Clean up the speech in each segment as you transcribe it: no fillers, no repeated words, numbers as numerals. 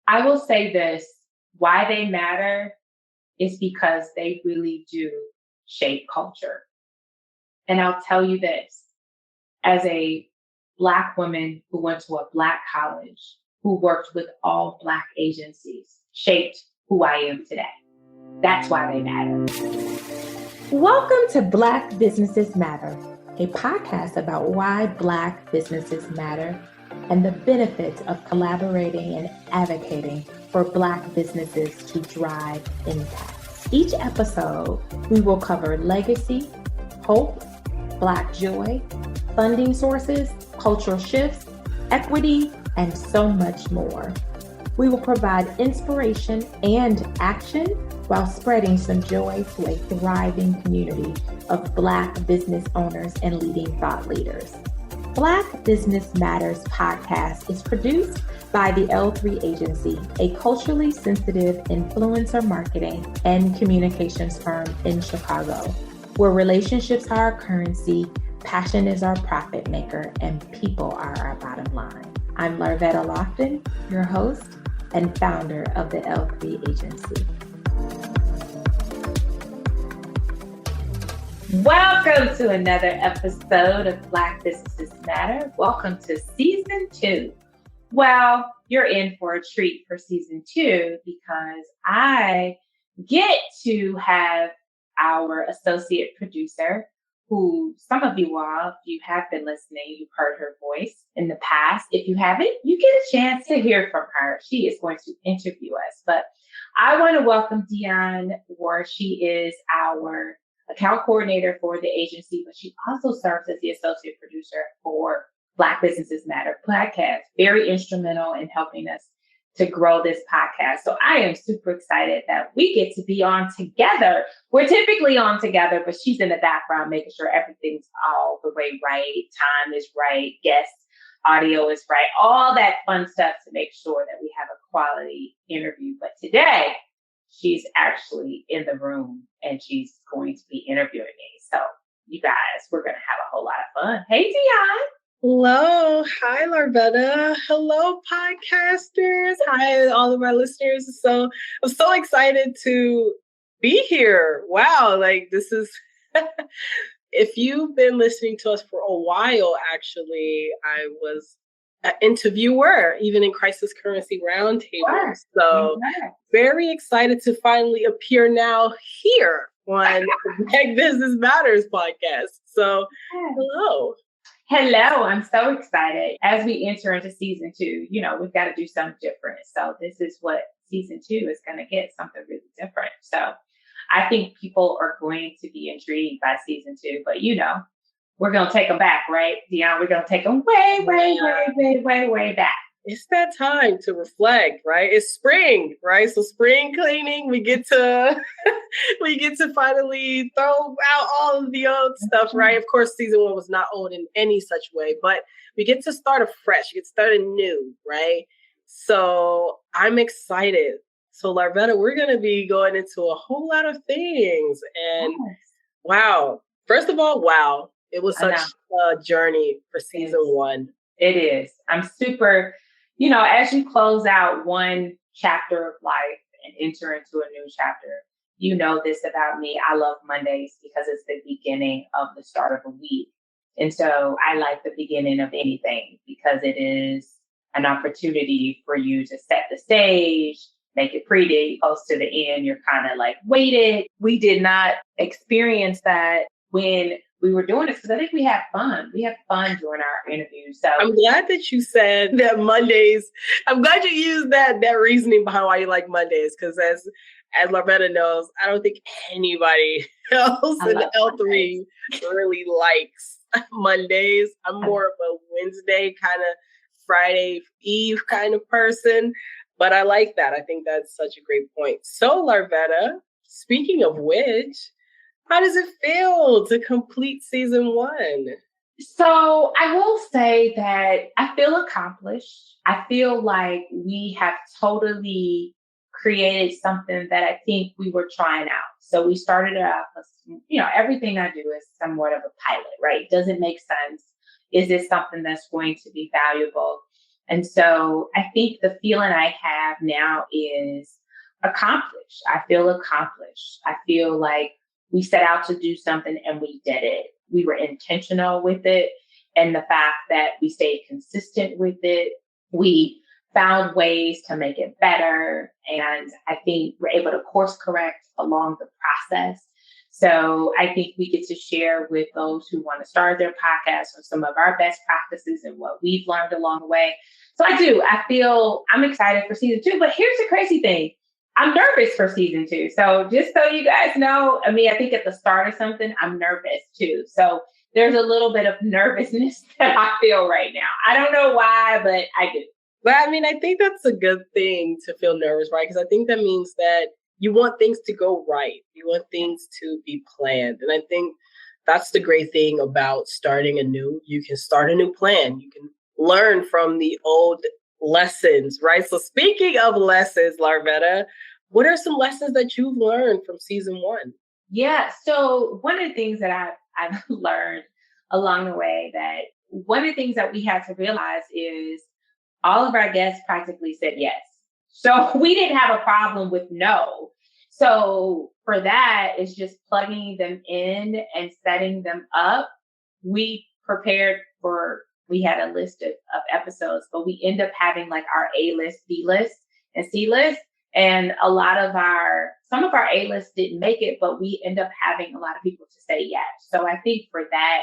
I will say this, why they matter is because they really do shape culture. And I'll tell you this, as a Black woman who went to a Black college, who worked with all Black agencies, shaped who I am today. That's why they matter. Welcome to Black Businesses Matter, a podcast about why Black businesses matter and the benefits of collaborating and advocating for Black businesses to drive impact. Each episode, we will cover legacy, hope, Black joy, funding sources, cultural shifts, equity, and so much more. We will provide inspiration and action while spreading some joy to a thriving community of Black business owners and leading thought leaders. Black Business Matters podcast is produced by the L3 Agency, a culturally sensitive influencer marketing and communications firm in Chicago, where relationships are our currency, passion is our profit maker, and people are our bottom line. I'm Larvetta Loftin, your host and founder of the L3 Agency. Welcome to another episode of Black Businesses Matter. Welcome to season 2. Well, you're in for a treat for season 2 because I get to have our associate producer, who some of you all, if you have been listening, you've heard her voice in the past. If you haven't, you get a chance to hear from her. She is going to interview us. But I want to welcome Dion Warr. She is our account coordinator for the agency, but she also serves as the associate producer for Black Businesses Matter podcast. Very instrumental in helping us to grow this podcast. So I am super excited that we get to be on together. We're typically on together, but she's in the background making sure everything's all the way right. Time is right. Guest audio is right. All that fun stuff to make sure that we have a quality interview. But today, she's actually in the room and she's going to be interviewing me. So you guys, we're going to have a whole lot of fun. Hey, Dion. Hello. Hi, Larvetta. Hello, podcasters. Hi, all of our listeners. I'm so excited to be here. Wow. This is, if you've been listening to us for a while, actually, I was an interviewer, even in Crisis Currency Roundtable. So very excited to finally appear now here on Black Business Matters podcast. So hello. Hello, I'm so excited. As we enter into season 2, we've got to do something different. So this is what season 2 is going to get, something really different. So I think people are going to be intrigued by season 2, but we're going to take them back, right, Dion? We're going to take them way back. It's that time to reflect, right? It's spring, right? So spring cleaning, we get to finally throw out all of the old stuff, right? Of course, season 1 was not old in any such way, but we get to start afresh, we get started new, right? So I'm excited. So Larvetta, we're going to be going into a whole lot of things. And wow, first of all, wow, it was such a journey for season 1. It is. I'm super... as you close out one chapter of life and enter into a new chapter, this about me. I love Mondays because it's the beginning of the start of a week. And so I like the beginning of anything because it is an opportunity for you to set the stage, make it pretty, close to the end. You're kind of weighted. We did not experience that when we were doing this because I think we have fun. We have fun during our interviews. So I'm glad that you said that Mondays. I'm glad you used that reasoning behind why you like Mondays. Because as Larvetta knows, I don't think anybody else in the L3 really likes Mondays. I'm more of a Wednesday kind of Friday Eve kind of person. But I like that. I think that's such a great point. So Larvetta, speaking of which, how does it feel to complete season 1? So I will say that I feel accomplished. I feel like we have totally created something that I think we were trying out. So we started out, everything I do is somewhat of a pilot, right? Does it make sense? Is this something that's going to be valuable? And so I think the feeling I have now is accomplished. I feel accomplished. I feel like we set out to do something and we did it. We were intentional with it. And the fact that we stayed consistent with it, we found ways to make it better. And I think we're able to course correct along the process. So I think we get to share with those who want to start their podcast on some of our best practices and what we've learned along the way. So I feel I'm excited for season 2, but here's the crazy thing. I'm nervous for season 2. So just so you guys know, I think at the start of something, I'm nervous too. So there's a little bit of nervousness that I feel right now. I don't know why, but I do. But I think that's a good thing to feel nervous, right? Because I think that means that you want things to go right. You want things to be planned. And I think that's the great thing about starting anew. You can start a new plan. You can learn from the old lessons, right? So speaking of lessons, Larvetta, what are some lessons that you've learned from season 1? Yeah. So one of the things that I've learned along the way, that one of the things that we had to realize is all of our guests practically said yes. So we didn't have a problem with no. So for that, it's just plugging them in and setting them up. We prepared we had a list of episodes, but we end up having like our A-list, B-list, and C-list. And some of our A-lists didn't make it, but we end up having a lot of people to say yes. So I think for that,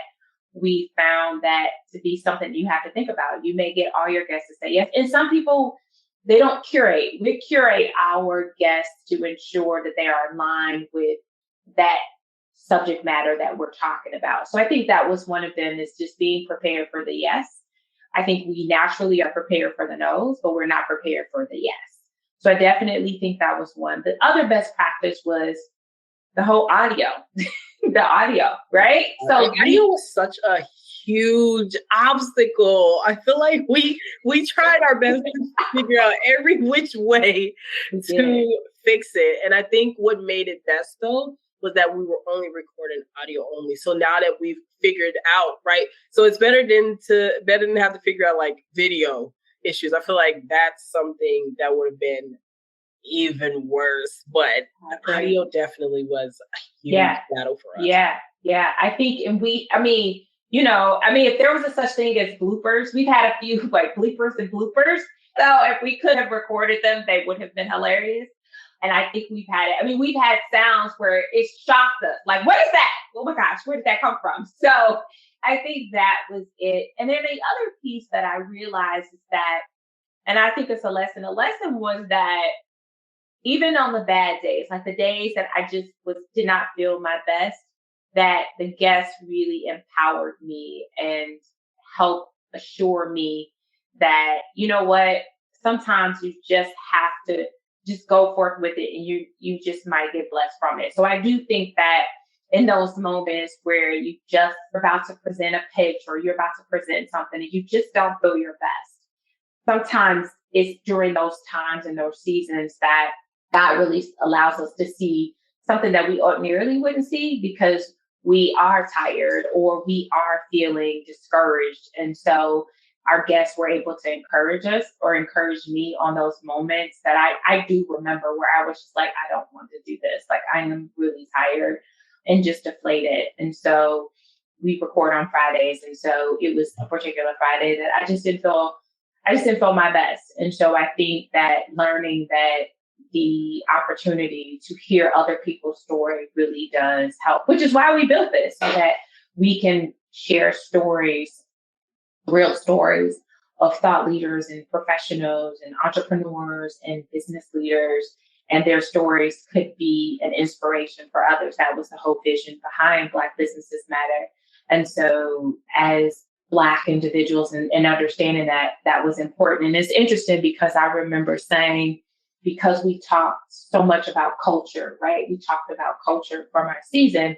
we found that to be something you have to think about. You may get all your guests to say yes. And some people, they don't curate. We curate our guests to ensure that they are in line with that subject matter that we're talking about. So I think that was one of them, is just being prepared for the yes. I think we naturally are prepared for the no's, but we're not prepared for the yes. So I definitely think that was one. The other best practice was the whole audio, the audio, right? So audio was such a huge obstacle. I feel like we tried our best to figure out every which way to fix it. And I think what made it best though was that we were only recording audio only. So now that we've figured out, right? So it's better than have to figure out like video issues. I feel like that's something that would have been even worse, but audio definitely was a huge battle for us. Yeah. I think, and if there was a such thing as bloopers, we've had a few like bleepers and bloopers. So if we could have recorded them, they would have been hilarious. And I think we've had sounds where it shocked us. Like, what is that? Oh my gosh, where did that come from? So I think that was it. And then the other piece that I realized is that, and I think it's a lesson was that even on the bad days, like the days that I just did not feel my best, that the guests really empowered me and helped assure me that, you know what, sometimes you just have to just go forth with it, and you just might get blessed from it. So I do think that in those moments where you just are about to present a pitch or you're about to present something and you just don't feel your best, sometimes it's during those times and those seasons that God really allows us to see something that we ordinarily wouldn't see, because we are tired or we are feeling discouraged. And so our guests were able to encourage us or encourage me on those moments that I do remember, where I was just like, I don't want to do this. Like, I am really tired and just deflated. And so we record on Fridays. And so it was a particular Friday that I just didn't feel my best. And so I think that learning that the opportunity to hear other people's story really does help, which is why we built this, so that we can share stories, real stories of thought leaders and professionals and entrepreneurs and business leaders, and their stories could be an inspiration for others. That was the whole vision behind Black Businesses Matter. And so as Black individuals and understanding that was important. And it's interesting because I remember saying, because we talked so much about culture, right? We talked about culture from our season.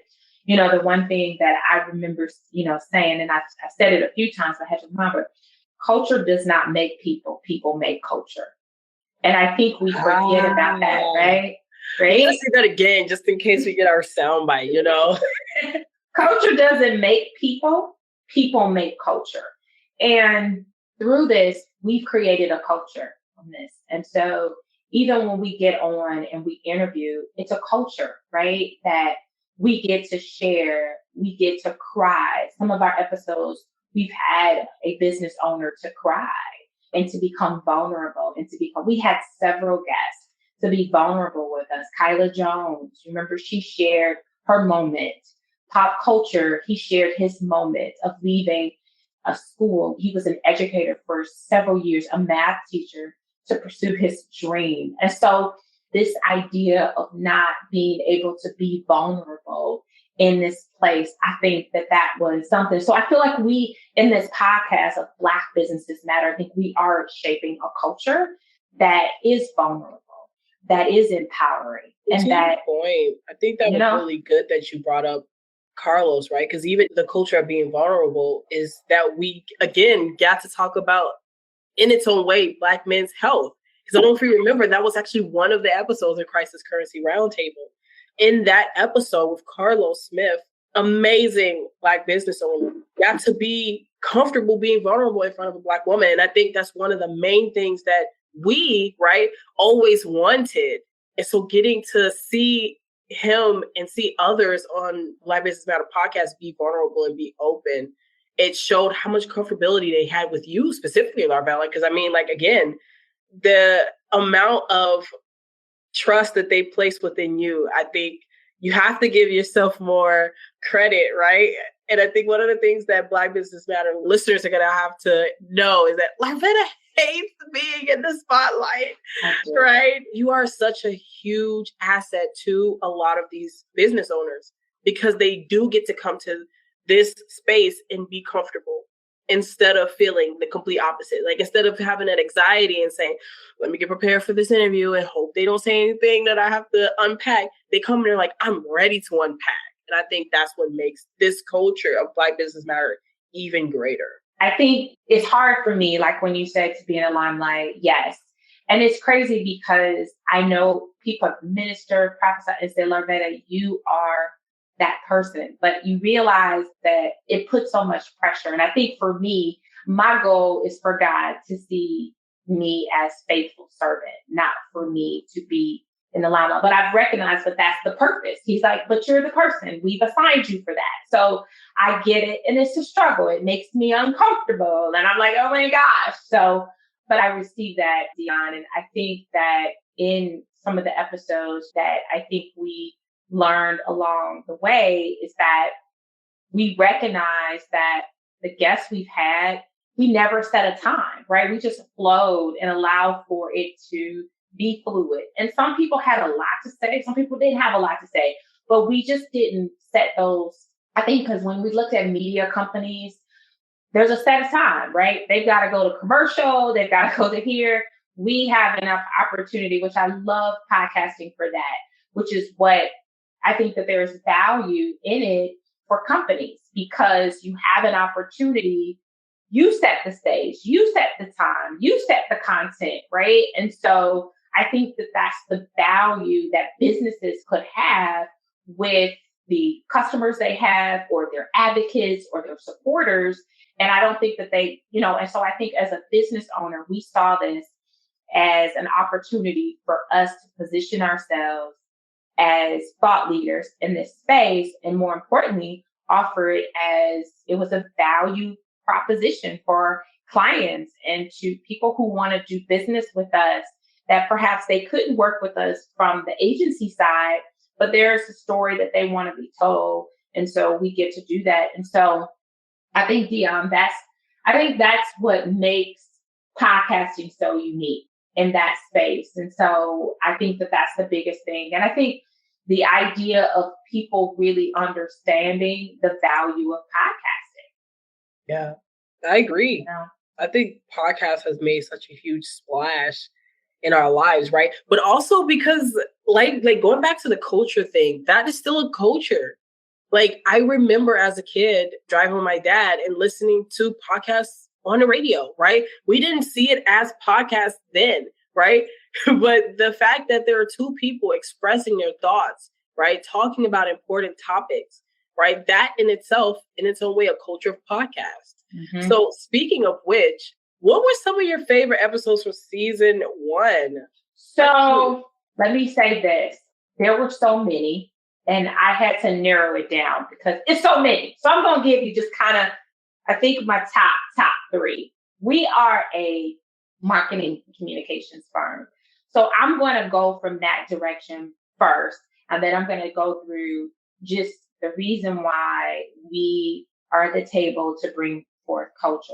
The one thing that I remember, saying, and I said it a few times, I had to remember, culture does not make people, people make culture. And I think we forget about that, right? Let's do that again, just in case we get our soundbite, Culture doesn't make people, people make culture. And through this, we've created a culture on this. And so even when we get on and we interview, it's a culture, right? That we get to share, we get to cry. Some of our episodes, we've had a business owner to cry and to become vulnerable we had several guests to be vulnerable with us. Kyla Jones, remember, she shared her moment. Pop culture, he shared his moment of leaving a school. He was an educator for several years, a math teacher, to pursue his dream. And so this idea of not being able to be vulnerable in this place, I think that was something. So I feel like we, in this podcast of Black Businesses Matter, I think we are shaping a culture that is vulnerable, that is empowering. And to that point, I think that was really good that you brought up Carlos, right? Because even the culture of being vulnerable is that we, again, got to talk about, in its own way, Black men's health. Because I don't know if you remember, that was actually one of the episodes in Crisis Currency Roundtable. In that episode with Carlos Smith, amazing Black business owner, got to be comfortable being vulnerable in front of a Black woman. And I think that's one of the main things that we, right, always wanted. And so getting to see him and see others on Black Business Matter podcast be vulnerable and be open, it showed how much comfortability they had with you specifically, Larvetta. Because I mean, like, again, the amount of trust that they place within you, I think you have to give yourself more credit, right? And I think one of the things that Black Business Matter listeners are going to have to know is that Larvetta hates being in the spotlight, right? You are such a huge asset to a lot of these business owners because they do get to come to this space and be comfortable instead of feeling the complete opposite. Like, instead of having that anxiety and saying, let me get prepared for this interview and hope they don't say anything that I have to unpack, they come and they're like, I'm ready to unpack. And I think that's what makes this culture of Black Business Matter even greater. I think it's hard for me, like when you said to be in the limelight, yes. And it's crazy because I know people have ministered, prophesied, and said, Larvetta, you are that person. But you realize that it puts so much pressure. And I think for me, my goal is for God to see me as faithful servant, not for me to be in the limelight. But I've recognized that that's the purpose. He's like, but you're the person. We've assigned you for that. So I get it. And it's a struggle. It makes me uncomfortable. And I'm like, oh my gosh. So, but I received that, Dion. And I think that in some of the episodes that I think we learned along the way is that we recognize that the guests we've had, we never set a time, right? We just flowed and allowed for it to be fluid. And some people had a lot to say. Some people didn't have a lot to say, but we just didn't set those. I think because when we looked at media companies, there's a set of time, right? They've got to go to commercial. They've got to go to here. We have enough opportunity, which I love podcasting for that, which is what I think that there's value in it for companies because you have an opportunity. You set the stage, you set the time, you set the content, right? And so I think that that's the value that businesses could have with the customers they have or their advocates or their supporters. And I don't think that they, and so I think as a business owner, we saw this as an opportunity for us to position ourselves as thought leaders in this space. And more importantly, offer it as it was a value proposition for clients and to people who want to do business with us that perhaps they couldn't work with us from the agency side, but there's a story that they want to be told. And so we get to do that. And so I think, Dion, that's what makes podcasting so unique in that space. And so I think that that's the biggest thing. And I think the idea of people really understanding the value of podcasting. Yeah, I agree. I think podcast has made such a huge splash in our lives, right? But also because like going back to the culture thing, that is still a culture. Like, I remember as a kid driving with my dad and listening to podcasts on the radio, right? We didn't see it as podcasts then, right? But the fact that there are two people expressing their thoughts, right? Talking about important topics, right? That in itself, in its own way, a culture of podcast. Mm-hmm. So speaking of which, What were some of your favorite episodes from season 1? So let me say this. There were so many, and I had to narrow it down because it's so many. So I'm going to give you just kind of, I think, my top 3. We are a marketing communications firm. So I'm going to go from that direction first, and then I'm going to go through just the reason why we are at the table to bring forth culture.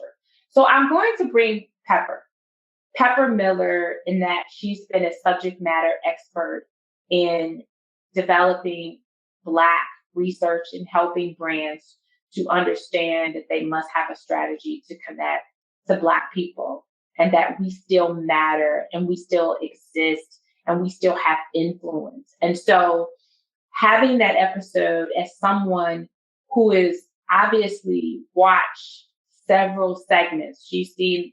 So I'm going to bring Pepper Miller, in that she's been a subject matter expert in developing Black research and helping brands to understand that they must have a strategy to connect to Black people, and that we still matter and we still exist and we still have influence. And so having that episode as someone who is obviously watched several segments, she's seen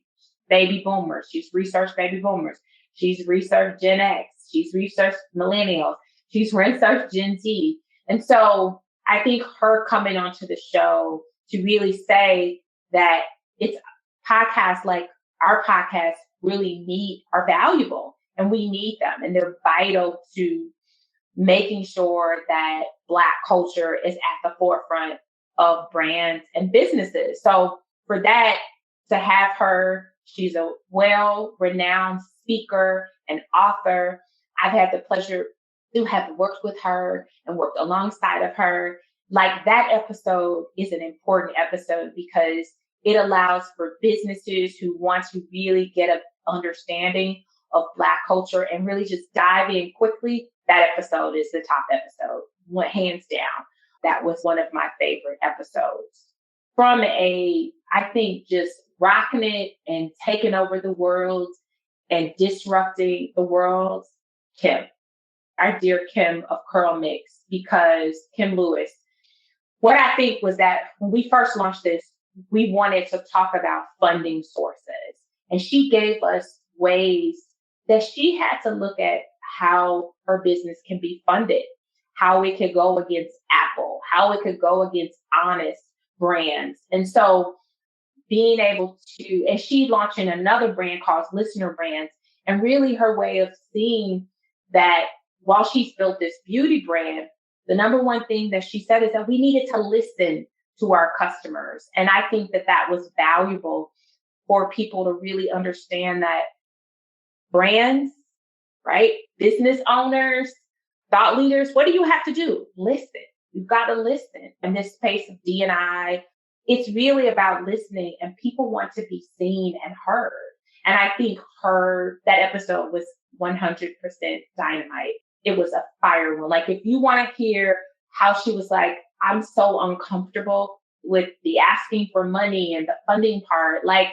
baby boomers, she's researched baby boomers, she's researched Gen X, she's researched millennials, she's researched Gen Z. And so I think her coming onto the show to really say that it's podcasts like our podcast are valuable, and we need them, and they're vital to making sure that Black culture is at the forefront of brands and businesses. So for that, to have her, she's a well-renowned speaker and author. I've had the pleasure to have worked with her and worked alongside of her. Like, that episode is an important episode because it allows for businesses who want to really get an understanding of Black culture and really just dive in quickly. That episode is the top episode, hands down. That was one of my favorite episodes. From I think, just rocking it and taking over the world and disrupting the world, Kim, our dear Kim of Curl Mix, because Kim Lewis, what I think was that when we first launched this, we wanted to talk about funding sources. And she gave us ways that she had to look at how her business can be funded, how it could go against Apple, how it could go against honest brands. And so being able to, and she launching another brand called Listener Brands, and really her way of seeing that while she's built this beauty brand, the number one thing that she said is that we needed to listen to our customers. And I think that that was valuable for people to really understand that brands, right? Business owners, thought leaders, what do you have to do? Listen. You've got to listen. In this space of D&I, it's really about listening, and people want to be seen and heard. And I think that episode was 100% dynamite. It was a fire one. Like, if you want to hear how she was like, I'm so uncomfortable with the asking for money and the funding part. Like,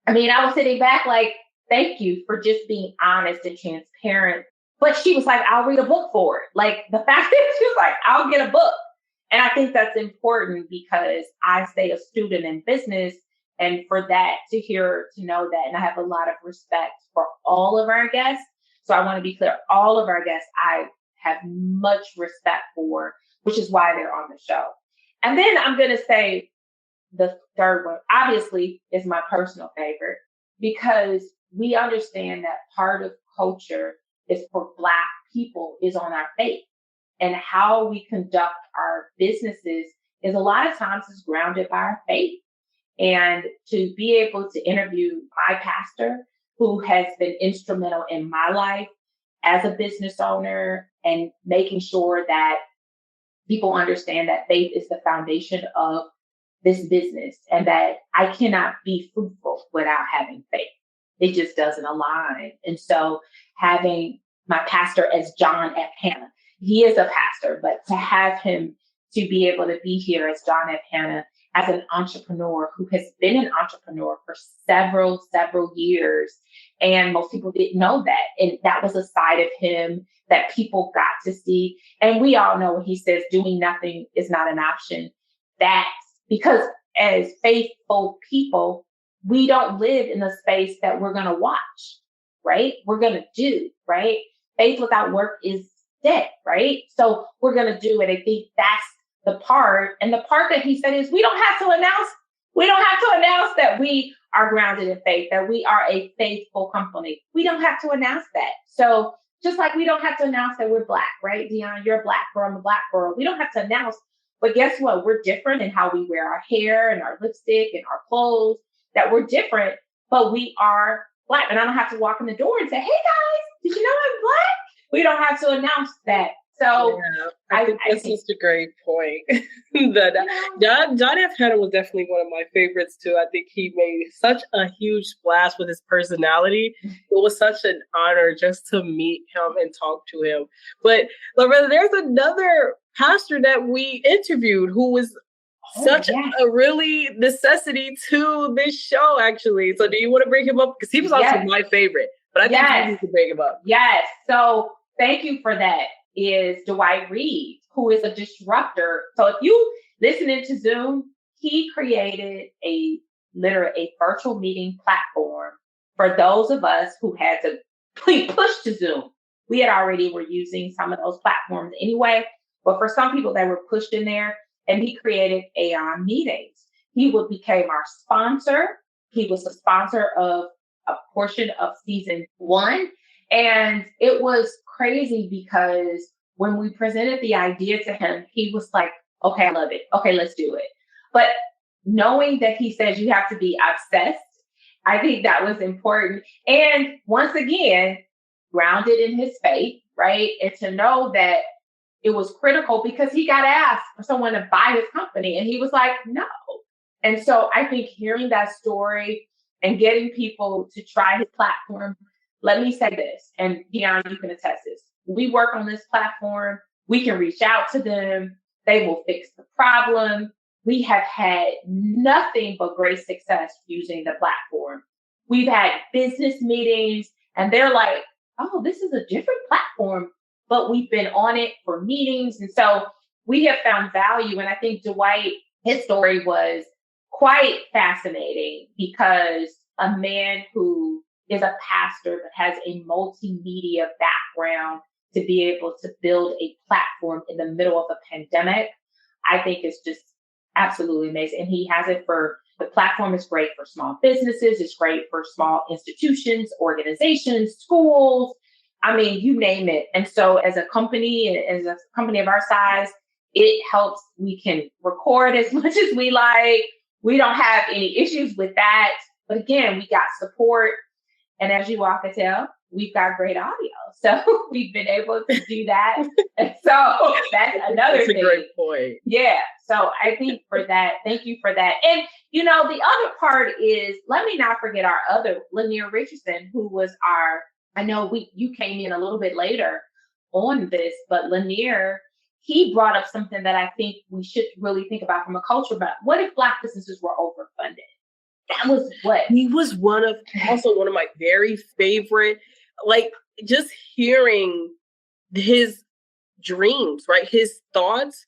I mean, I was sitting back like, thank you for just being honest and transparent. But she was like, I'll read a book for it. Like, the fact that she was like, I'll get a book. And I think that's important because I stay a student in business. And for that to know that, and I have a lot of respect for all of our guests. So I want to be clear, all of our guests, I have much respect for, which is why they're on the show. And then I'm going to say the third one, obviously, is my personal favorite, because we understand that part of culture is for Black people is on our faith, and how we conduct our businesses is a lot of times is grounded by our faith. And to be able to interview my pastor, who has been instrumental in my life as a business owner, and making sure that people understand that faith is the foundation of this business, and that I cannot be fruitful without having faith. It just doesn't align. And so having my pastor as John F. Hanna, he is a pastor, but to have him to be able to be here as John F. Hanna, as an entrepreneur who has been an entrepreneur for several years. And most people didn't know that. And that was a side of him that people got to see. And we all know when he says doing nothing is not an option. That's because as faithful people, we don't live in the space that we're going to watch, right? We're going to do, right? Faith without work is dead, right? So we're going to do it. I think that's the part. And the part that he said is we don't have to announce that we are grounded in faith, that we are a faithful company. We don't have to announce that. So just like we don't have to announce that we're Black, right? Dion, you're a Black girl, I'm a Black girl. We don't have to announce, but guess what? We're different in how we wear our hair and our lipstick and our clothes, that we're different, but we are Black. And I don't have to walk in the door and say, hey guys, did you know I'm Black? We don't have to announce that. So yeah, I think this is a great point. John F. Hanna was definitely one of my favorites too. I think he made such a huge splash with his personality. It was such an honor just to meet him and talk to him. But Larvetta, there's another pastor that we interviewed who was such a really necessity to this show, actually. So do you want to bring him up? Because he was also my favorite, but I think you need to bring him up. Yes. So thank you for that. Is Dwight Reed, who is a disruptor. So if you listening to Zoom, he created a virtual meeting platform for those of us who had to push to Zoom. We had already were using some of those platforms anyway, but for some people that were pushed in there, and he created Aeon meetings. He became our sponsor. He was the sponsor of a portion of season 1. And it was crazy because when we presented the idea to him, he was like, okay, I love it. Okay, let's do it. But knowing that he says you have to be obsessed, I think that was important. And once again, grounded in his faith, right? And to know that it was critical because he got asked for someone to buy his company and he was like, no. And so I think hearing that story and getting people to try his platform, let me say this, and Dion, you can attest this. We work on this platform. We can reach out to them. They will fix the problem. We have had nothing but great success using the platform. We've had business meetings and they're like, oh, this is a different platform, but we've been on it for meetings. And so we have found value. And I think Dwight, his story was quite fascinating because a man who is a pastor but has a multimedia background to be able to build a platform in the middle of a pandemic, I think is just absolutely amazing. And he has it the platform is great for small businesses. It's great for small institutions, organizations, schools. I mean, you name it. And so as a company of our size, it helps. We can record as much as we like. We don't have any issues with that. But again, we got support. And as you all can tell, we've got great audio. So we've been able to do that. And so that's another thing. That's a great point. Yeah. So I think for that, thank you for that. And, the other part is, let me not forget our other, Lanier Richardson, who was I know you came in a little bit later on this, but Lanier, he brought up something that I think we should really think about from a culture. But what if Black businesses were overfunded? That was what he was one of my very favorite, like just hearing his dreams, right? His thoughts,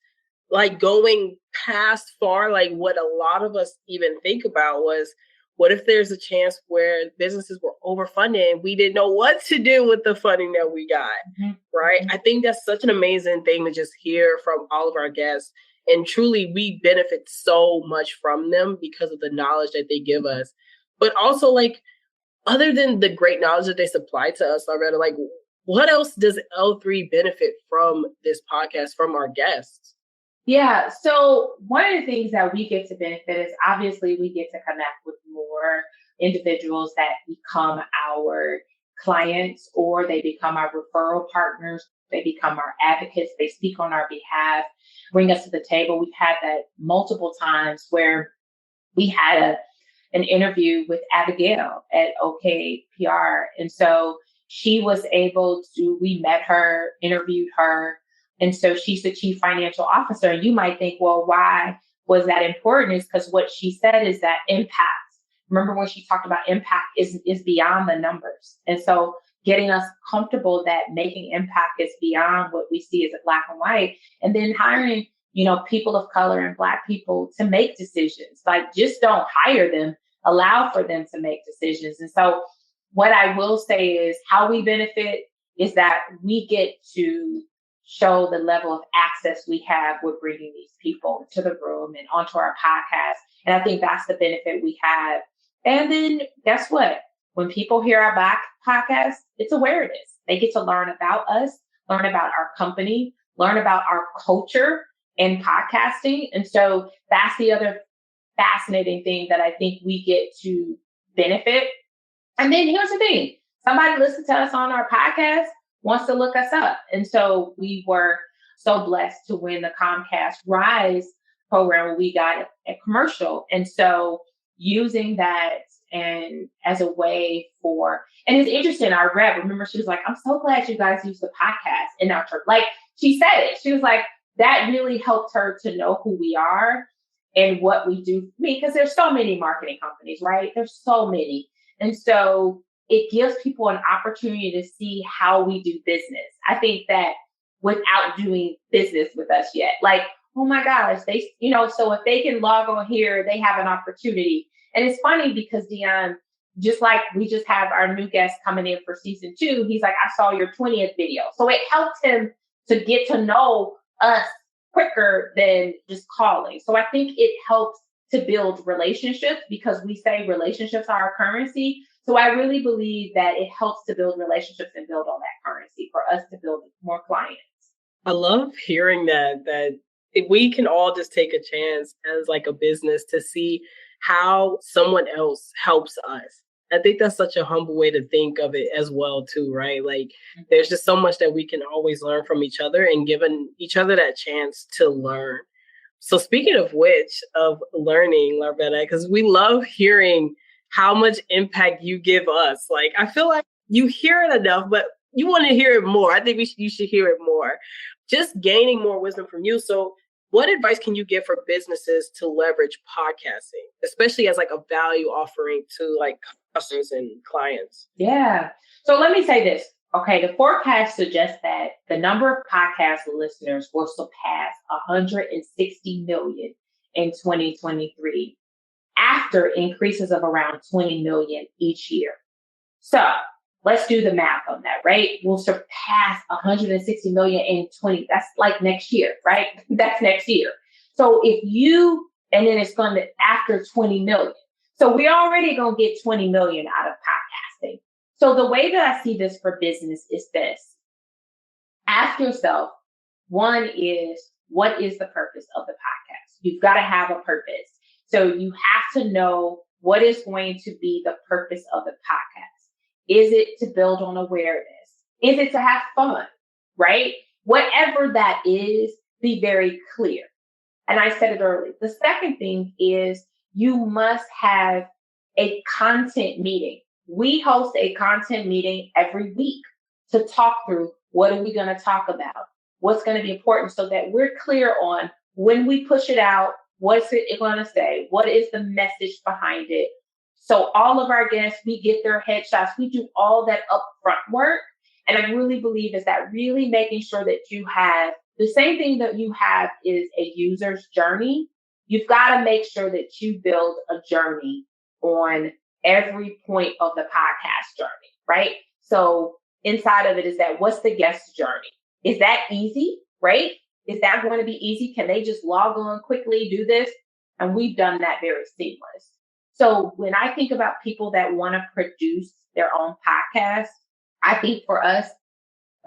like going past far, like what a lot of us even think about was, what if there's a chance where businesses were overfunded and we didn't know what to do with the funding that we got, right? I think that's such an amazing thing to just hear from all of our guests. And truly, we benefit so much from them because of the knowledge that they give us. But also, like, other than the great knowledge that they supply to us already, like, what else does L3 benefit from this podcast, from our guests? Yeah. So one of the things that we get to benefit is obviously we get to connect with more individuals that become our clients, or they become our referral partners. They become our advocates. They speak on our behalf, bring us to the table. We've had that multiple times where we had an interview with Abigail at OKPR. And so she was we met her, interviewed her. And so she's the chief financial officer. And you might think, well, why was that important? Is because what she said is that impact. Remember when she talked about impact is beyond the numbers. And so getting us comfortable that making impact is beyond what we see as a Black and white, and then hiring, people of color and Black people to make decisions. Like, just don't hire them, allow for them to make decisions. And so what I will say is how we benefit is that we get to show the level of access we have with bringing these people to the room and onto our podcast. And I think that's the benefit we have And then guess what? When people hear our podcast, it's awareness. They get to learn about us, learn about our company, learn about our culture in podcasting. And so that's the other fascinating thing that I think we get to benefit. And then here's the thing. Somebody listens to us on our podcast, wants to look us up. And so we were so blessed to win the Comcast Rise program where we got a commercial. And so using that and as a way for, and it's interesting, our rep, remember, she was like, I'm so glad you guys use the podcast in our church. Like she said it, she was like, that really helped her to know who we are and what we do. Because there's so many marketing companies, right? There's so many. And so it gives people an opportunity to see how we do business. I think that without doing business with us yet, like, oh my gosh, they, so if they can log on here, they have an opportunity. And it's funny because Dion, just like we just have our new guest coming in for season 2, he's like, I saw your 20th video. So it helped him to get to know us quicker than just calling. So I think it helps to build relationships because we say relationships are our currency. So I really believe that it helps to build relationships and build on that currency for us to build more clients. I love hearing that if we can all just take a chance as like a business to see how someone else helps us. I think that's such a humble way to think of it as well, too, right? Like there's just so much that we can always learn from each other and giving each other that chance to learn. So speaking of which, of learning, Larvetta, because we love hearing how much impact you give us. Like, I feel like you hear it enough, but you want to hear it more. I think you should hear it more. Just gaining more wisdom from you. So what advice can you give for businesses to leverage podcasting, especially as like a value offering to like customers and clients? Yeah. So let me say this. Okay. The forecast suggests that the number of podcast listeners will surpass 160 million in 2023 after increases of around 20 million each year. So let's do the math on that, right? We'll surpass 160 million in 20. That's like next year, right? That's next year. So and then it's going to after 20 million. So we're already going to get 20 million out of podcasting. So the way that I see this for business is this. Ask yourself, one is, what is the purpose of the podcast? You've got to have a purpose. So you have to know what is going to be the purpose of the podcast. Is it to build on awareness? Is it to have fun, right? Whatever that is, be very clear. And I said it earlier. The second thing is you must have a content meeting. We host a content meeting every week to talk through what are we going to talk about, what's going to be important so that we're clear on when we push it out, what's it going to say, what is the message behind it. So all of our guests, we get their headshots. We do all that upfront work. And I really believe is that really making sure that you have the same thing that you have is a user's journey. You've got to make sure that you build a journey on every point of the podcast journey, right? So inside of it is that what's the guest journey? Is that easy, right? Is that going to be easy? Can they just log on quickly, do this? And we've done that very seamless. So when I think about people that want to produce their own podcast, I think for us,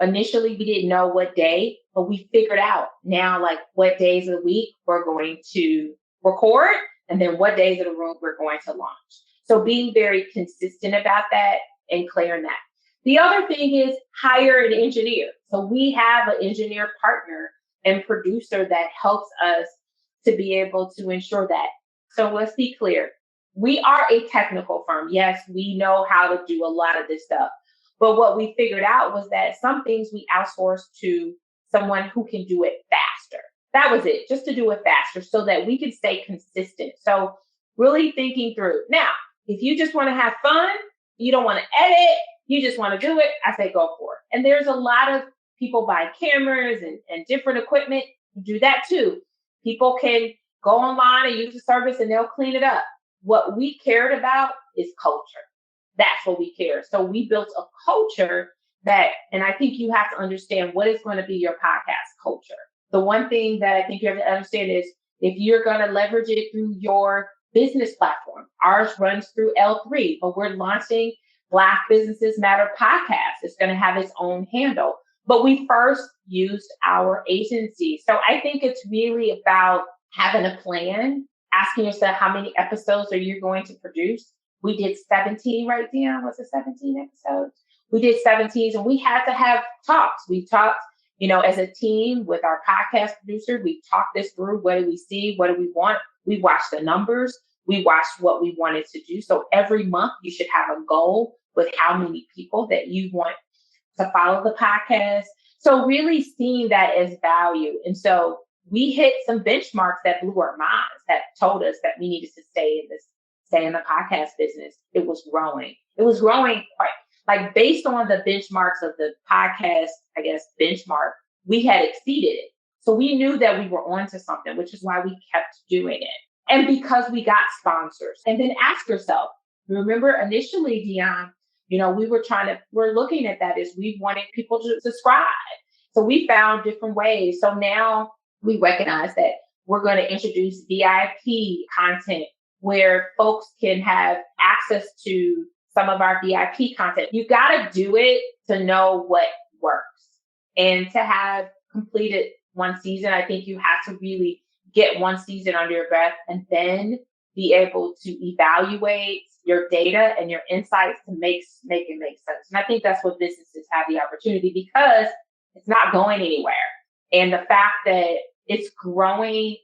initially we didn't know what day, but we figured out now like what days of the week we're going to record and then what days of the week we're going to launch. So being very consistent about that and clearing that. The other thing is hire an engineer. So we have an engineer partner and producer that helps us to be able to ensure that. So let's be clear. We are a technical firm. Yes, we know how to do a lot of this stuff. But what we figured out was that some things we outsourced to someone who can do it faster. That was it, just to do it faster so that we could stay consistent. So really thinking through. Now, if you just want to have fun, you don't want to edit, you just want to do it, I say go for it. And there's a lot of people buy cameras and different equipment to do that too. People can go online and use the service and they'll clean it up. What we cared about is culture. That's what we care. So we built a culture that, and I think you have to understand what is going to be your podcast culture. The one thing that I think you have to understand is if you're going to leverage it through your business platform. Ours runs through L3, but we're launching Black Businesses Matter podcast. It's going to have its own handle. But we first used our agency. So I think it's really about having a plan, asking yourself how many episodes are you going to produce. We did 17, right, Dion? Was it 17 episodes? We did 17, and we had to have talks. We talked, as a team with our podcast producer. We talked this through. What do we see? What do we want? We watched the numbers. We watched what we wanted to do. So every month you should have a goal with how many people that you want to follow the podcast. So really seeing that as value. And so we hit some benchmarks that blew our minds, that told us that we needed to stay in the podcast business. It was growing. It was growing quite based on the benchmarks of the podcast, I guess, benchmark, we had exceeded it. So we knew that we were onto something, which is why we kept doing it. And because we got sponsors. And then ask yourself, remember initially, Dion, we're looking at that as we wanted people to subscribe. So we found different ways. So now we recognize that we're going to introduce VIP content where folks can have access to some of our VIP content. You got to do it to know what works. And to have completed one season, I think you have to really get one season under your breath and then be able to evaluate your data and your insights to make it make sense. And I think that's what businesses have the opportunity, because it's not going anywhere. And the fact that it's growing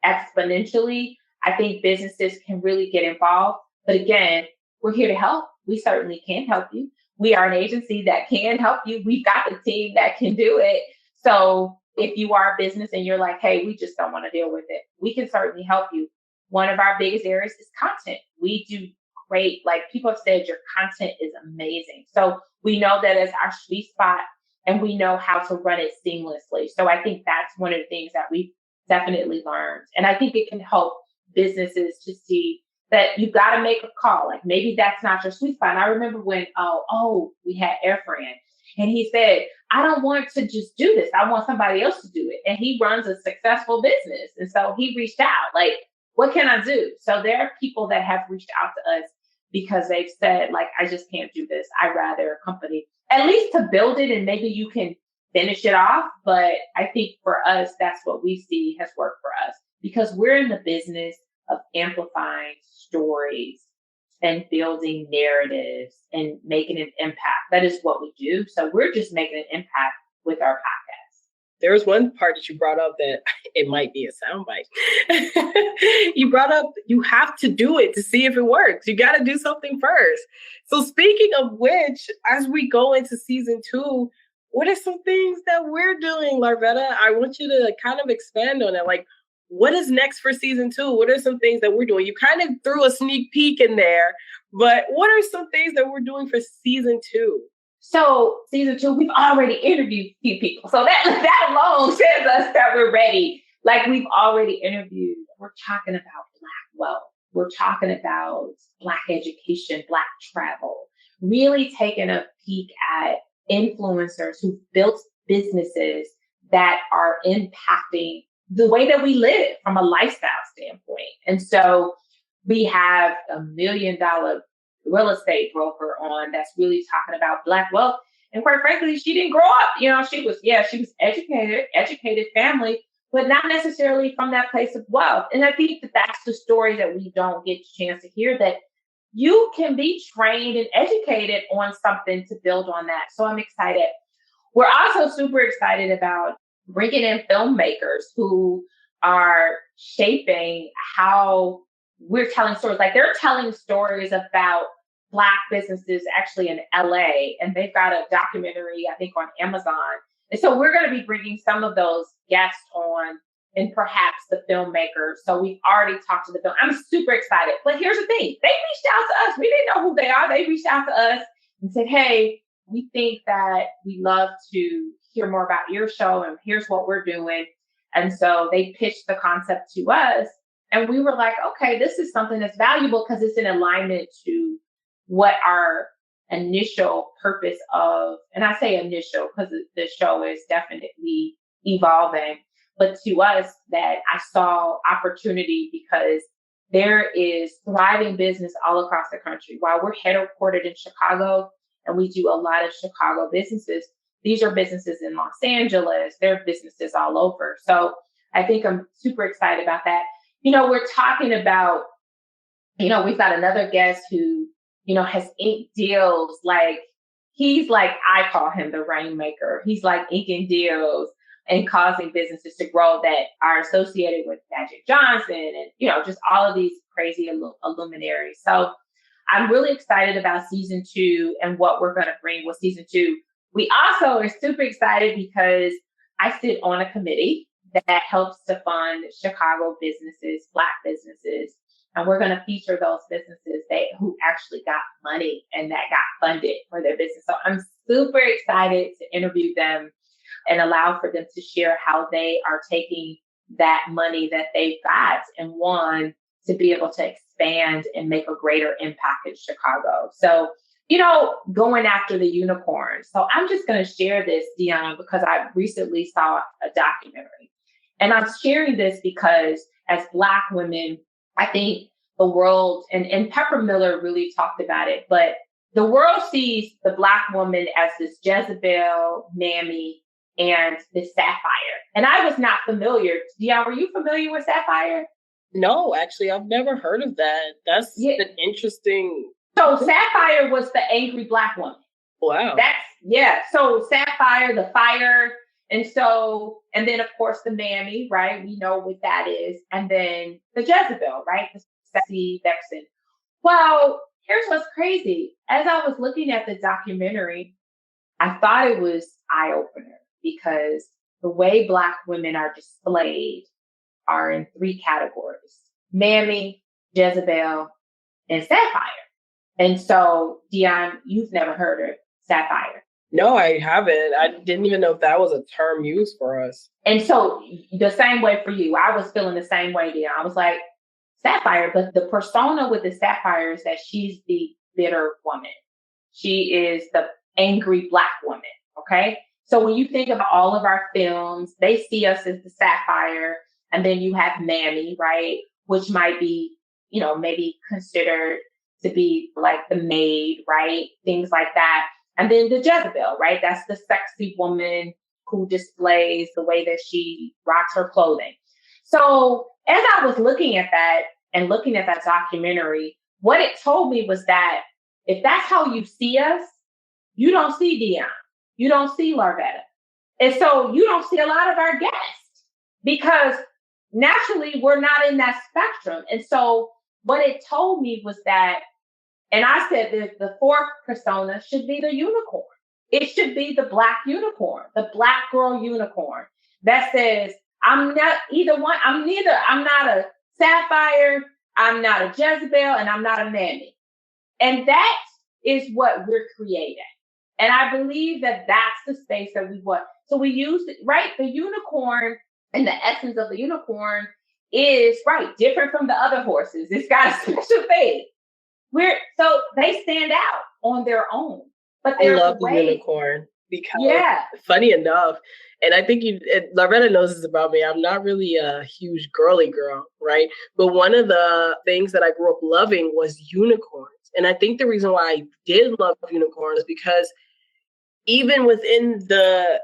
exponentially, I think businesses can really get involved. But again, we're here to help. We certainly can help you. We are an agency that can help you. We've got the team that can do it. So if you are a business and you're like, hey, we just don't want to deal with it, we can certainly help you. One of our biggest areas is content. We do great. Like people have said, your content is amazing. So we know that as our sweet spot, and we know how to run it seamlessly. So I think that's one of the things that we've definitely learned. And I think it can help businesses to see that you've got to make a call. Like maybe that's not your sweet spot. And I remember when, we had Airfran, and he said, I don't want to just do this. I want somebody else to do it. And he runs a successful business. And so he reached out, like, what can I do? So there are people that have reached out to us because they've said, like, I just can't do this. I'd rather a company, at least to build it, and maybe you can finish it off. But I think for us, that's what we see has worked for us, because we're in the business of amplifying stories and building narratives and making an impact. That is what we do. So we're just making an impact with our podcast. There was one part that you brought up that it might be a soundbite. You brought up, you have to do it to see if it works. You got to do something first. So speaking of which, as we go into season 2, what are some things that we're doing, Larvetta? I want you to kind of expand on it. Like, what is next for season 2? What are some things that we're doing? You kind of threw a sneak peek in there, but what are some things that we're doing for season 2? So season 2, we've already interviewed a few people. So that alone says us that we're ready. Like we've already interviewed. We're talking about Black wealth. We're talking about Black education, Black travel, really taking a peek at influencers who built businesses that are impacting the way that we live from a lifestyle standpoint. And so we have $1 million real estate broker on that's really talking about Black wealth. And quite frankly, she didn't grow up. She was educated family, but not necessarily from that place of wealth. And I think that that's the story that we don't get a chance to hear, that you can be trained and educated on something to build on that. So I'm excited. We're also super excited about bringing in filmmakers who are shaping how we're telling stories. Like they're telling stories about Black businesses actually in LA, and they've got a documentary, I think, on Amazon. And so we're going to be bringing some of those guests on, and perhaps the filmmakers. So we've already talked to the film. I'm super excited. But here's the thing. They reached out to us. We didn't know who they are. They reached out to us and said, hey, we think that we love to hear more about your show, and here's what we're doing. And so they pitched the concept to us, and we were like, okay, this is something that's valuable because it's in alignment to what our initial purpose of, and I say initial because the show is definitely evolving, but to us that I saw opportunity because there is thriving business all across the country. While we're headquartered in Chicago and we do a lot of Chicago businesses, these are businesses in Los Angeles. There are businesses all over. So I think I'm super excited about that. We're talking about, we've got another guest who, has inked deals. Like, he's like, I call him the rainmaker. He's like inking deals and causing businesses to grow that are associated with Magic Johnson and, just all of these crazy luminaries. So I'm really excited about season 2 and what we're going to bring with season 2. We also are super excited because I sit on a committee that helps to fund Chicago businesses, Black businesses. And we're going to feature those businesses who actually got money and that got funded for their business. So I'm super excited to interview them and allow for them to share how they are taking that money that they've got and won to be able to expand and make a greater impact in Chicago. So, going after the unicorn. So I'm just going to share this, Dion, because I recently saw a documentary. And I'm sharing this because as Black women, I think the world, and Pepper Miller really talked about it, but the world sees the Black woman as this Jezebel, mammy, and this Sapphire. And I was not familiar. Dion, were you familiar with Sapphire? No, actually, I've never heard of that. That's an interesting. So Sapphire was the angry Black woman. Wow. So Sapphire, the fire. And then of course the mammy, right? We know what that is. And then the Jezebel, right? The sexy vixen. Well, here's what's crazy. As I was looking at the documentary, I thought it was eye-opener because the way Black women are displayed are in 3 categories: mammy, Jezebel, and Sapphire. And so, Dion, you've never heard of Sapphire. No, I haven't. I didn't even know if that was a term used for us. And so the same way for you, I was feeling the same way, Dion. I was like, Sapphire, but the persona with the Sapphire is that she's the bitter woman. She is the angry Black woman. Okay. So when you think of all of our films, they see us as the Sapphire, and then you have mammy, right? Which might be, maybe considered to be like the maid, right? Things like that. And then the Jezebel, right? That's the sexy woman who displays the way that she rocks her clothing. So as I was looking at that and looking at that documentary, what it told me was that if that's how you see us, you don't see Dion, you don't see Larvetta. And so you don't see a lot of our guests because naturally we're not in that spectrum. And so what it told me was that, and I said that the 4th persona should be the unicorn. It should be the Black unicorn, the Black girl unicorn that says, I'm not either one. I'm not a Sapphire, I'm not a Jezebel, and I'm not a mammy. And that is what we're creating. And I believe that that's the space that we want. So we use it, right? The unicorn and the essence of the unicorn is, right, different from the other horses. It's got a special thing. So they stand out on their own. But I love the unicorn because, funny enough, and I think Larvetta knows this about me, I'm not really a huge girly girl, right? But one of the things that I grew up loving was unicorns. And I think the reason why I did love unicorns is because even within the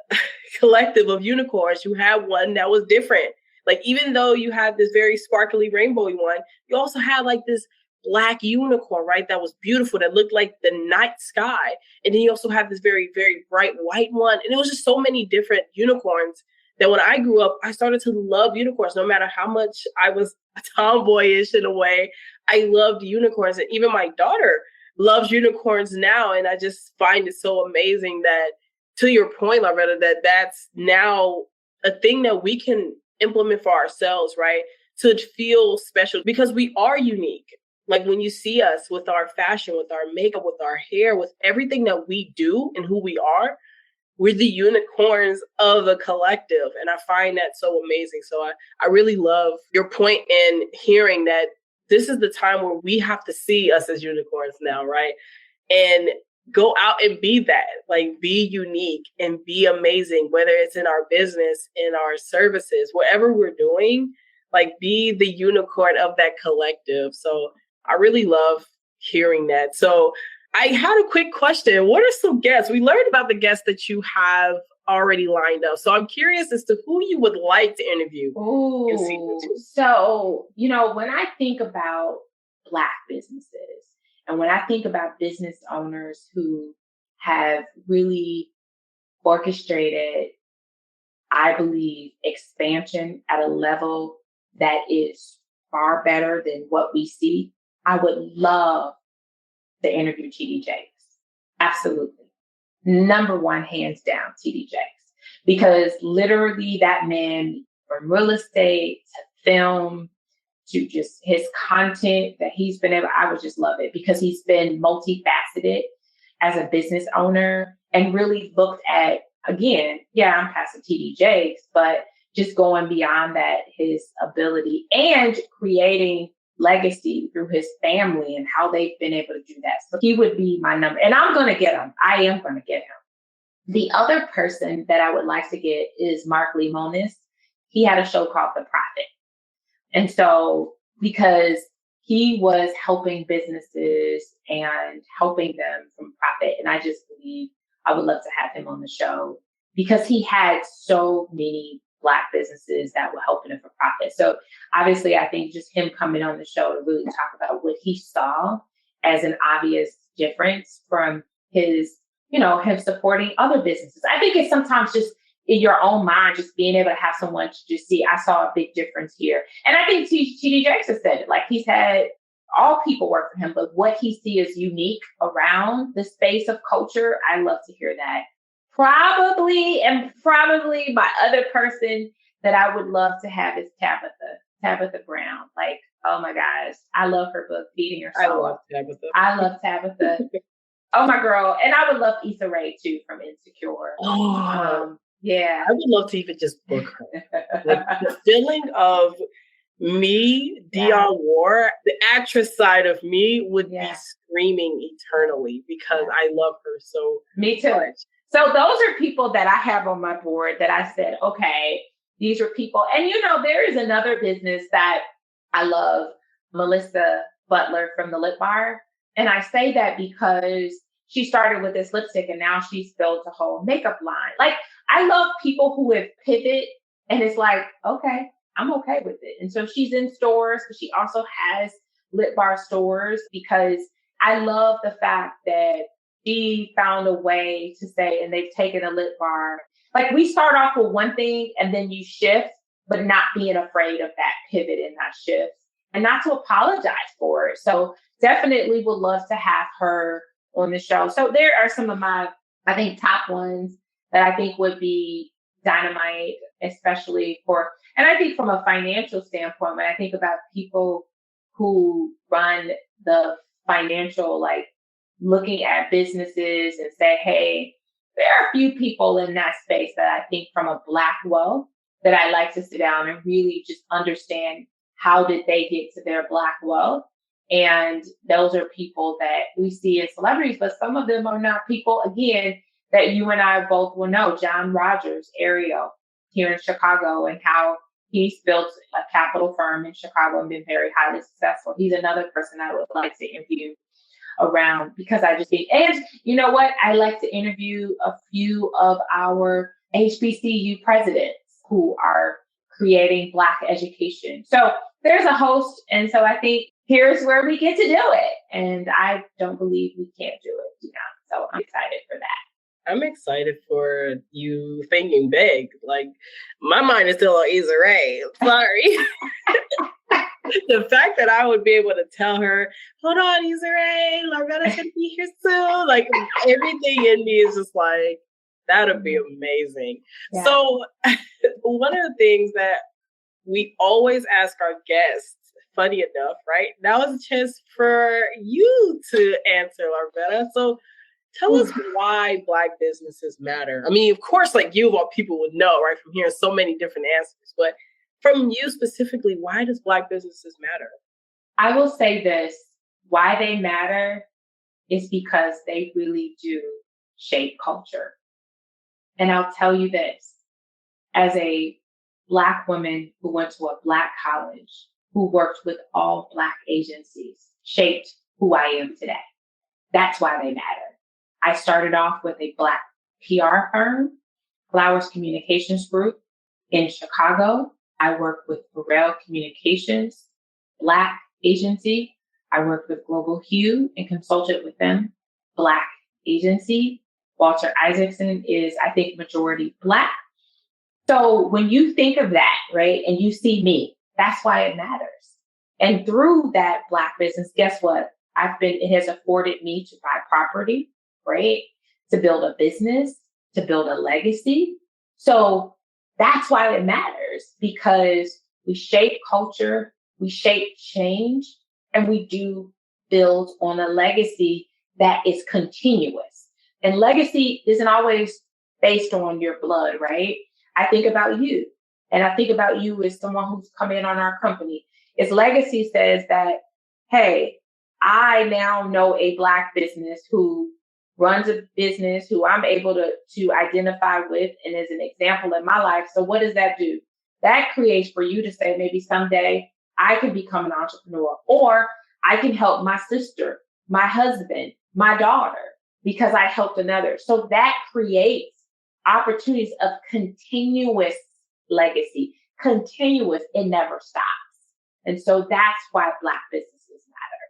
collective of unicorns, you have one that was different. Like, even though you have this very sparkly rainbowy one, you also have like this Black unicorn, right? That was beautiful, that looked like the night sky. And then you also have this very, very bright white one. And it was just so many different unicorns that when I grew up, I started to love unicorns. No matter how much I was tomboyish in a way, I loved unicorns. And even my daughter loves unicorns now. And I just find it so amazing that, to your point, Larvetta, that's now a thing that we can implement for ourselves, right? To feel special, because we are unique. Like, when you see us with our fashion, with our makeup, with our hair, with everything that we do and who we are, we're the unicorns of the collective. And I find that so amazing. So I really love your point in hearing that this is the time where we have to see us as unicorns now, right? And go out and be that, like, be unique and be amazing, whether it's in our business, in our services, whatever we're doing. like be the unicorn of that collective. So I really love hearing that. So I had a quick question. What are some guests? We learned about the guests that you have already lined up. So I'm curious as to who you would like to interview in season 2. So, when I think about Black businesses and when I think about business owners who have really orchestrated, I believe, expansion at a level that is far better than what we see, I would love to interview TD Jakes. Absolutely. Number one, hands down, TD Jakes. Because literally that man, from real estate to film to just his content that he's been able, I would just love it because he's been multifaceted as a business owner and really looked at, again, I'm passing TD Jakes, but just going beyond that, his ability and creating legacy through his family and how they've been able to do that. So he would be my number. And I'm going to get him. I am going to get him. The other person that I would like to get is Mark Limones. He had a show called The Profit. And so because he was helping businesses and helping them from profit, and I just believe I would love to have him on the show because he had so many Black businesses that were helping him for profit. So obviously, I think just him coming on the show to really talk about what he saw as an obvious difference from his, him supporting other businesses. I think it's sometimes just in your own mind, just being able to have someone to just see, I saw a big difference here. And I think TD Jakes has said it, like he's had all people work for him, but what he sees unique around the space of culture, I love to hear that. Probably my other person that I would love to have is Tabitha Brown. Like, oh my gosh, I love her book, Feeding Your Soul. I love Tabitha. Oh my girl. And I would love Issa Rae too from Insecure. Yeah. I would love to even just book her. Like the feeling of me, Dion Warr, the actress side of me would be screaming eternally because I love her so Me too. much. So those are people that I have on my board that I said, okay, these are people. And there is another business that I love, Melissa Butler from the Lip Bar. And I say that because she started with this lipstick and now she's built a whole makeup line. Like, I love people who have pivot and it's like, okay, I'm okay with it. And so she's in stores, but she also has Lip Bar stores because I love the fact that she found a way to say, and they've taken a Lip Bar. Like we start off with one thing and then you shift, but not being afraid of that pivot and that shift and not to apologize for it. So definitely would love to have her on the show. So there are some of my, I think, top ones that I think would be dynamite, especially and I think from a financial standpoint, when I think about people who run the financial, like looking at businesses and say, hey, there are a few people in that space that I think from a Black wealth that I like to sit down and really just understand how did they get to their Black wealth. And those are people that we see as celebrities, but some of them are not people, again, that you and I both will know. John Rogers, Ariel, here in Chicago, and how he's built a capital firm in Chicago and been very highly successful. He's another person I would like to interview around because I just think, and you know what? I like to interview a few of our HBCU presidents who are creating Black education. So there's a host. And so I think here's where we get to do it. And I don't believe we can't do it. So I'm excited for that. I'm excited for you thinking big. Like my mind is still on Issa Rae. Sorry. The fact that I would be able to tell her, hold on, Issa Rae, Larvetta's gonna be here soon. Like everything in me is just like, that would be amazing. Yeah. So one of the things that we always ask our guests, funny enough, right? Now is a chance for you to answer, Larvetta. So tell us why Black businesses matter. I mean, of course, like you of all people would know, right? From hearing so many different answers, but from you specifically, why does Black businesses matter? I will say this, why they matter is because they really do shape culture. And I'll tell you this, as a Black woman who went to a Black college, who worked with all Black agencies, shaped who I am today. That's why they matter. I started off with a Black PR firm, Flowers Communications Group in Chicago. I worked with Pharrell Communications, Black agency. I worked with Global Hue and consulted with them, Black agency. Walter Isaacson is, I think, majority Black. So when you think of that, right, and you see me, that's why it matters. And through that Black business, guess what? It has afforded me to buy property, right? To build a business, to build a legacy. So that's why it matters, because we shape culture, we shape change, and we do build on a legacy that is continuous. And legacy isn't always based on your blood, right? I think about you, and I think about you as someone who's come in on our company. Its legacy says that, hey, I now know a Black business who runs a business who I'm able to identify with and is an example in my life. So what does that do? That creates for you to say, maybe someday I can become an entrepreneur, or I can help my sister, my husband, my daughter, because I helped another. So that creates opportunities of continuous legacy, continuous, it never stops. And so that's why Black businesses matter.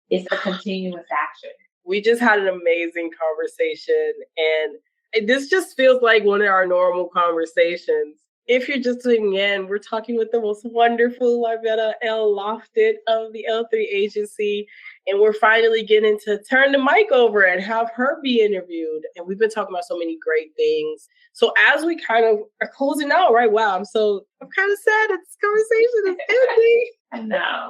It's a continuous action. We just had an amazing conversation, and this just feels like one of our normal conversations. If you're just tuning in, we're talking with the most wonderful Larvetta L. Loftin of the L3 agency, and we're finally getting to turn the mic over and have her be interviewed. And we've been talking about so many great things. So as we kind of are closing out, right? Wow, I'm kind of sad that this conversation is ending. I know.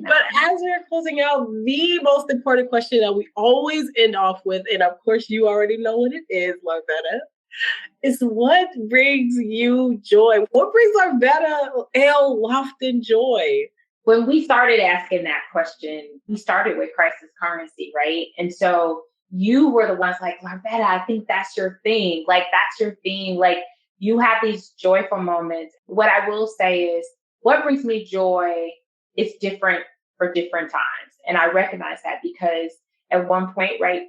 But as we're closing out, the most important question that we always end off with, and of course you already know what it is, Larvetta, is what brings you joy? What brings Larvetta L. Loftin joy? When we started asking that question, we started with crisis currency, right? And so you were the ones like, Larvetta, I think that's your thing. Like, that's your thing. Like, you have these joyful moments. What I will say is, what brings me joy is different for different times. And I recognize that because at one point, right,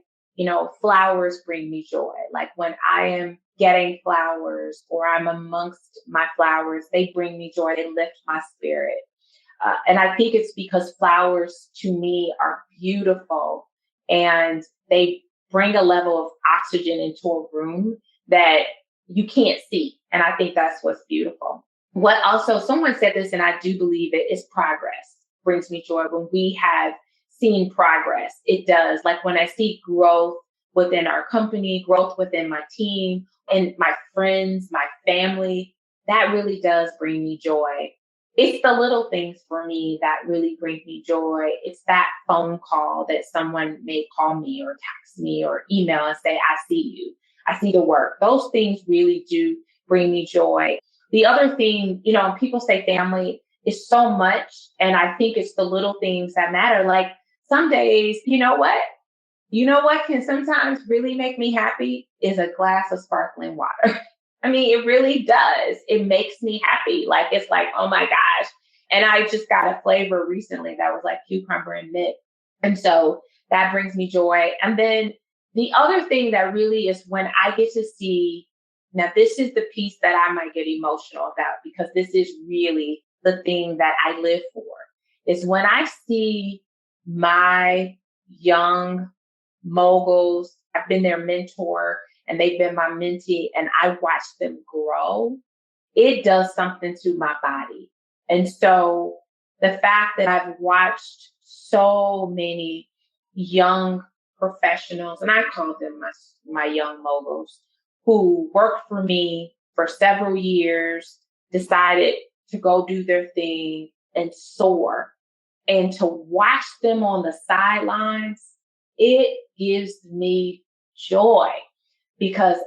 flowers bring me joy. Like when I am getting flowers or I'm amongst my flowers, they bring me joy. They lift my spirit. And I think it's because flowers to me are beautiful and they bring a level of oxygen into a room that you can't see. And I think that's what's beautiful. What also, someone said this, and I do believe it, is progress brings me joy. When we have seen progress, it does. Like when I see growth within our company, growth within my team and my friends, my family, that really does bring me joy. It's the little things for me that really bring me joy. It's that phone call that someone may call me or text me or email and say, I see you. I see the work. Those things really do bring me joy. The other thing, people say family is so much. And I think it's the little things that matter. Like some days, you know what can sometimes really make me happy is a glass of sparkling water. I mean, it really does. It makes me happy. Like, it's like, oh my gosh. And I just got a flavor recently that was like cucumber and mint. And so that brings me joy. And then the other thing that really is when I get to see, now this is the piece that I might get emotional about because this is really the thing that I live for, is when I see my young moguls, I've been their mentor, and they've been my mentee, and I watch them grow, it does something to my body. And so the fact that I've watched so many young professionals, and I call them my young moguls, who worked for me for several years, decided to go do their thing and soar, and to watch them on the sidelines, it gives me joy. Because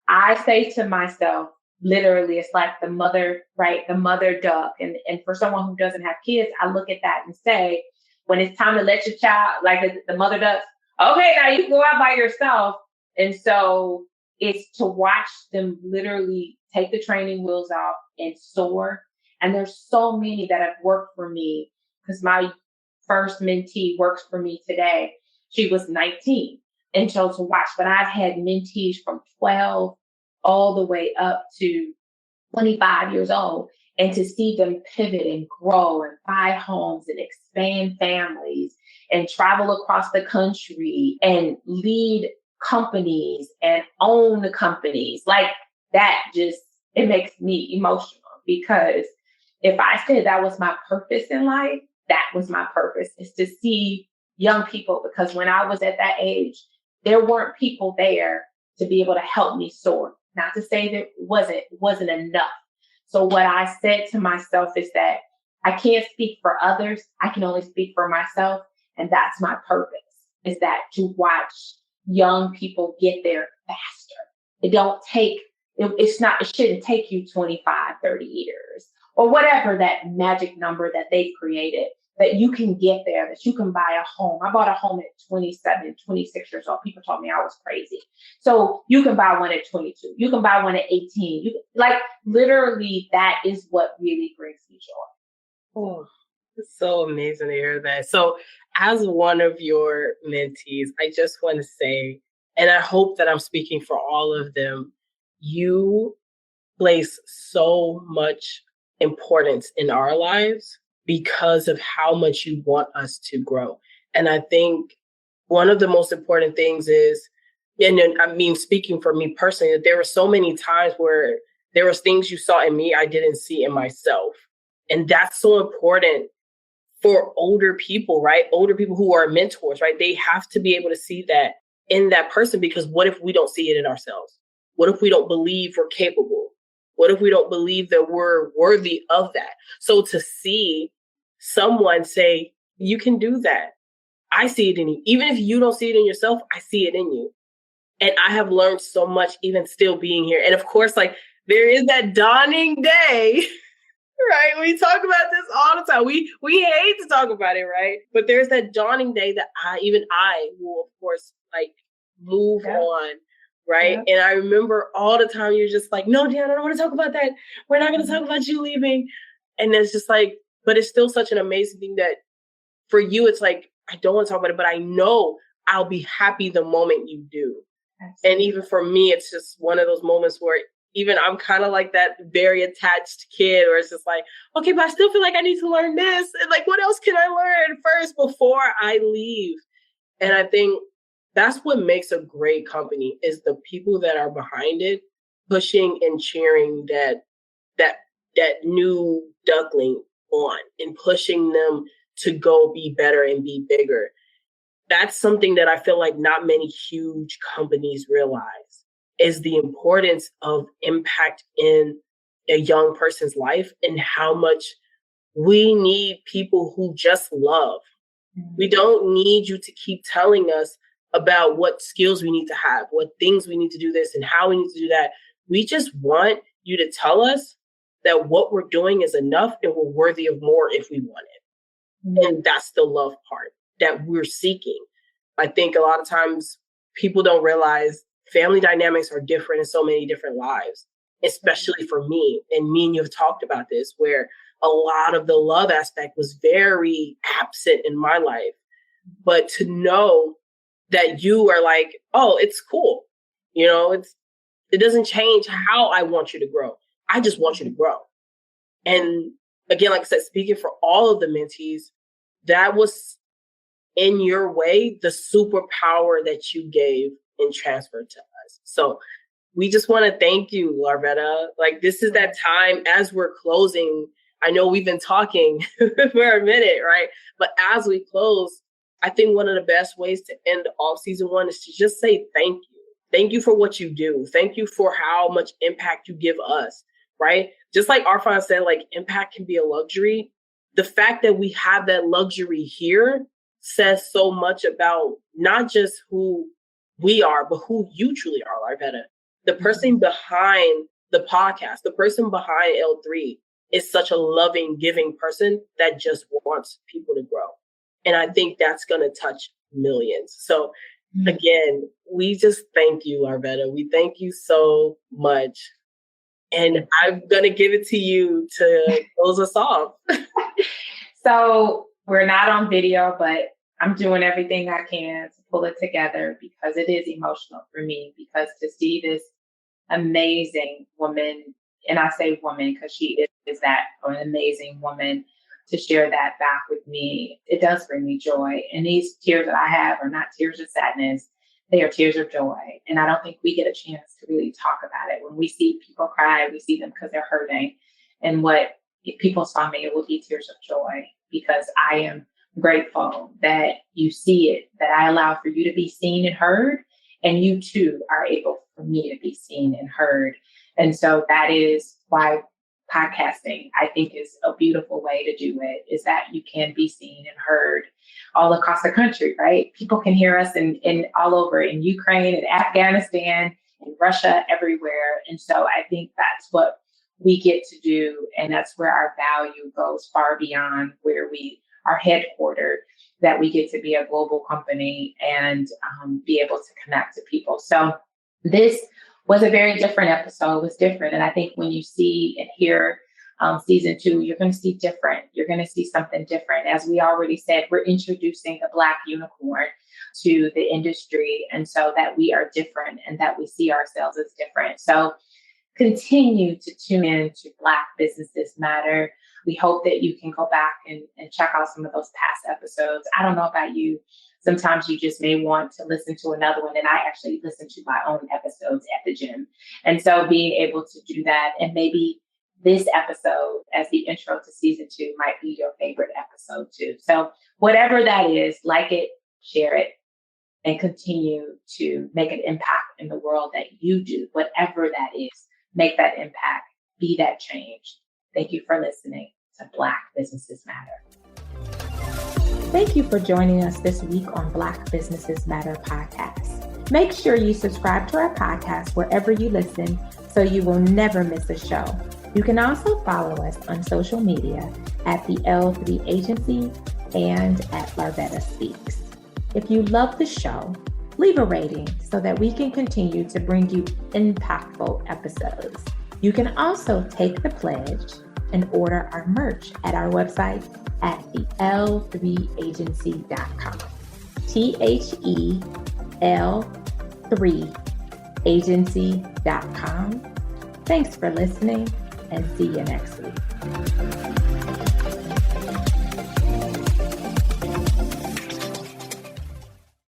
I say to myself, literally, it's like the mother, right? The mother duck. And for someone who doesn't have kids, I look at that and say, when it's time to let your child, like the mother ducks, okay, now you can go out by yourself. And so it's to watch them literally take the training wheels off and soar. And there's so many that have worked for me because my first mentee works for me today. She was 19 and chose to watch, but I've had mentees from 12 all the way up to 25 years old. And to see them pivot and grow and buy homes and expand families and travel across the country and lead companies and own the companies, like that just, it makes me emotional because if I said that was my purpose in life, that was my purpose, is to see young people, because when I was at that age, there weren't people there to be able to help me soar. Not to say that it wasn't enough. So what I said to myself is that I can't speak for others. I can only speak for myself. And that's my purpose, is that to watch young people get there faster. It shouldn't take you 25, 30 years or whatever that magic number that they've created, that you can get there, that you can buy a home. I bought a home at 27, 26 years old. People told me I was crazy. So you can buy one at 22. You can buy one at 18. Literally, that is what really brings me joy. Oh, it's so amazing to hear that. So as one of your mentees, I just want to say, and I hope that I'm speaking for all of them, you place so much importance in our lives because of how much you want us to grow. And I think one of the most important things is, and I mean, speaking for me personally, that there were so many times where there was things you saw in me I didn't see in myself. And that's so important for older people, right? Older people who are mentors, right? They have to be able to see that in that person, because what if we don't see it in ourselves? What if we don't believe we're capable? What if we don't believe that we're worthy of that? So to see someone say, you can do that. I see it in you. Even if you don't see it in yourself, I see it in you. And I have learned so much even still being here. And of course, there is that dawning day, right? We talk about this all the time. We hate to talk about it, right? But there's that dawning day that I will, of course, move on. Right. Yeah. And I remember all the time you're just like, no, Dan, I don't want to talk about that. We're not going to talk about you leaving. And it's just but it's still such an amazing thing that for you, it's I don't want to talk about it, but I know I'll be happy the moment you do. Absolutely. And even for me, it's just one of those moments where even I'm kind of like that very attached kid where it's just okay, but I still feel like I need to learn this. And what else can I learn first before I leave? And I think that's what makes a great company, is the people that are behind it, pushing and cheering that new duckling on and pushing them to go be better and be bigger. That's something that I feel like not many huge companies realize, is the importance of impact in a young person's life and how much we need people who just love. Mm-hmm. We don't need you to keep telling us about what skills we need to have, what things we need to do this and how we need to do that. We just want you to tell us that what we're doing is enough and we're worthy of more if we want it. Mm-hmm. And that's the love part that we're seeking. I think a lot of times people don't realize family dynamics are different in so many different lives, especially for me. And me and you have talked about this, where a lot of the love aspect was very absent in my life. But to know that you are oh, it's cool. It doesn't change how I want you to grow. I just want you to grow. And again, like I said, speaking for all of the mentees, that was in your way the superpower that you gave and transferred to us. So we just want to thank you, Larvetta. This is that time as we're closing. I know we've been talking for a minute, right? But as we close, I think one of the best ways to end off season 1 is to just say thank you. Thank you for what you do. Thank you for how much impact you give us, right? Just like Arfan said, impact can be a luxury. The fact that we have that luxury here says so much about not just who we are, but who you truly are, Larvetta. The person behind the podcast, the person behind L3 is such a loving, giving person that just wants people to grow. And I think that's going to touch millions. So again, we just thank you, Larvetta. We thank you so much. And I'm going to give it to you to close us off. So we're not on video, but I'm doing everything I can to pull it together because it is emotional for me, because to see this amazing woman, and I say woman because she is that, an amazing woman, to share that back with me, it does bring me joy. And these tears that I have are not tears of sadness, they are tears of joy. And I don't think we get a chance to really talk about it. When we see people cry, we see them because they're hurting. And what if people saw me, it will be tears of joy, because I am grateful that you see it, that I allow for you to be seen and heard, and you too are able for me to be seen and heard. And so that is why podcasting, I think, is a beautiful way to do it, is that you can be seen and heard all across the country, right? People can hear us in all over, in Ukraine and Afghanistan and Russia, everywhere. And so I think that's what we get to do. And that's where our value goes far beyond where we are headquartered, that we get to be a global company and be able to connect to people. So this was a very different episode. It was different. And I think when you see and hear season 2, you're going to see different. You're going to see something different. As we already said, we're introducing the Black unicorn to the industry. And so that we are different and that we see ourselves as different. So continue to tune in to Black Businesses Matter. We hope that you can go back and check out some of those past episodes. I don't know about you. Sometimes you just may want to listen to another one. And I actually listen to my own episodes at the gym. And so being able to do that, and maybe this episode as the intro to season 2 might be your favorite episode too. So whatever that is, like it, share it, and continue to make an impact in the world that you do. Whatever that is, make that impact, be that change. Thank you for listening to Black Businesses Matter. Thank you for joining us this week on Black Businesses Matter podcast. Make sure you subscribe to our podcast wherever you listen so you will never miss a show. You can also follow us on social media at the L3 Agency and at Larvetta Speaks. If you love the show, leave a rating so that we can continue to bring you impactful episodes. You can also take the pledge and order our merch at our website at thell3agency.com. THEL3agency.com. Thanks for listening, and see you next week.